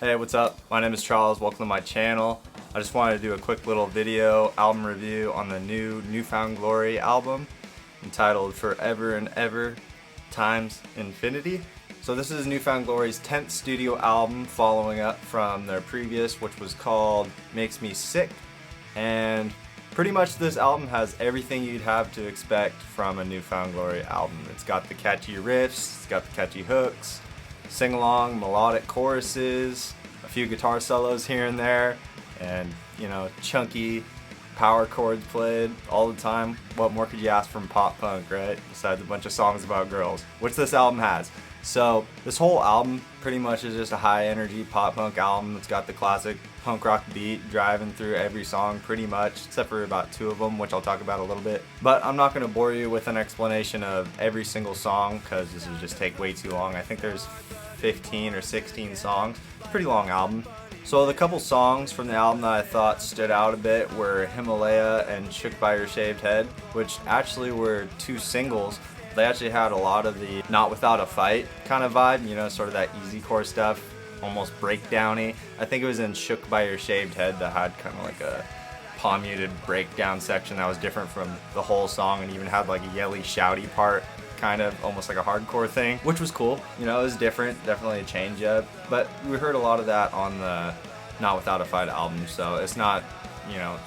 Hey, what's up? My name is Charles. Welcome to my channel. I just wanted to do a quick little video album review on the new New Found Glory album entitled Forever and Ever Times Infinity. So this is New Found Glory's 10th studio album following up from their previous, which was called Makes Me Sick. And pretty much this album has everything you'd have to expect from a New Found Glory album. It's got the catchy riffs, it's got the catchy hooks, sing-along melodic choruses, a few guitar solos here and there, and chunky power chords played all the time. What more could you ask from pop punk, right? Besides a bunch of songs about girls, which this album has. So this whole album pretty much is just a high energy pop punk album. It's got the classic punk rock beat driving through every song pretty much, except for about 2 of them, which I'll talk about a little bit. But I'm not going to bore you with an explanation of every single song because this would just take way too long. I think there's 15 or 16 songs. Pretty long album. So the couple songs from the album that I thought stood out a bit were Himalaya and Shook by Your Shaved Head, which actually were 2 singles. They actually had a lot of the Not Without a Fight kind of vibe, sort of that easycore stuff, almost breakdowny. I think it was in Shook by Your Shaved Head that had kind of like a palm-muted breakdown section that was different from the whole song and even had like a yelly, shouty part, kind of almost like a hardcore thing, which was cool. It was different, definitely a change up. But we heard a lot of that on the Not Without a Fight album, so it's not,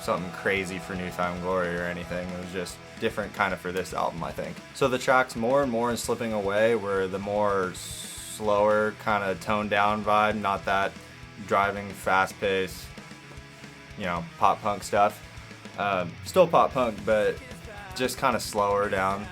something crazy for New Found Glory or anything. It was just different kind of for this album, I think. So the tracks More and More and Slipping Away were the more slower, kind of toned down vibe, not that driving, fast paced, pop punk stuff. Still pop punk, but just kind of slower down,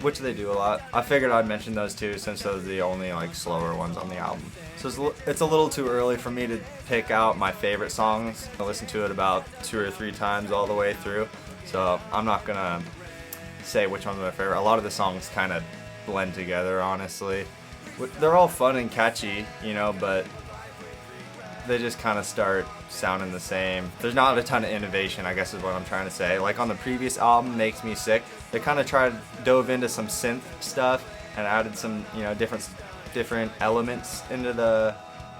which they do a lot. I figured I'd mention those 2 since those are the only slower ones on the album. So it's a little too early for me to pick out my favorite songs. I listened to it about 2 or 3 times all the way through, so I'm not gonna say which one's my favorite. A lot of the songs kind of blend together, honestly. They're all fun and catchy, but they just kind of start sounding the same. There's not a ton of innovation, I guess is what I'm trying to say. Like on the previous album, Makes Me Sick, they kind of dove into some synth stuff and added some, different elements into the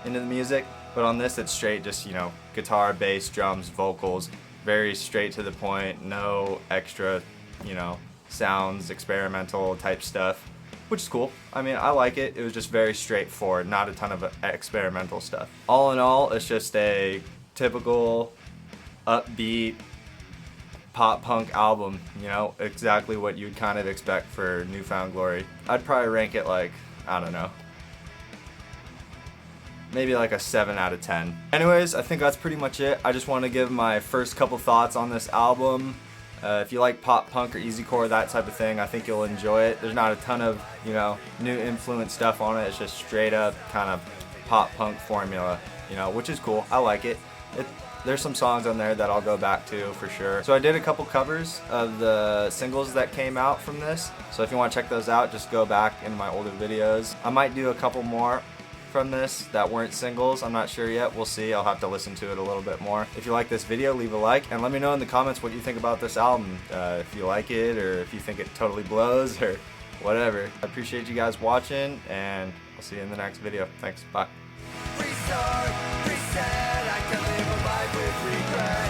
music. But on this, it's straight just, guitar, bass, drums, vocals, very straight to the point, no extra, sounds, experimental type stuff, which is cool. I mean, I like it. It was just very straightforward, not a ton of experimental stuff. All in all, it's just a typical upbeat pop punk album, exactly what you'd kind of expect for New Found Glory. I'd probably rank it like, I don't know, maybe like a 7 out of 10. Anyways, I think that's pretty much it. I just want to give my first couple thoughts on this album. If you like pop punk or easycore, that type of thing, I think you'll enjoy it. There's not a ton of, new influence stuff on it. It's just straight up kind of pop punk formula, which is cool. I like it. There's some songs on there that I'll go back to for sure. So I did a couple covers of the singles that came out from this. So if you want to check those out, just go back into my older videos. I might do a couple more from this that weren't singles. I'm not sure yet. We'll see. I'll have to listen to it a little bit more. If you like this video, leave a like and let me know in the comments what you think about this album. If you like it or if you think it totally blows or whatever. I appreciate you guys watching and I'll see you in the next video. Thanks. Bye. Restart, reset, I can live a life with regret.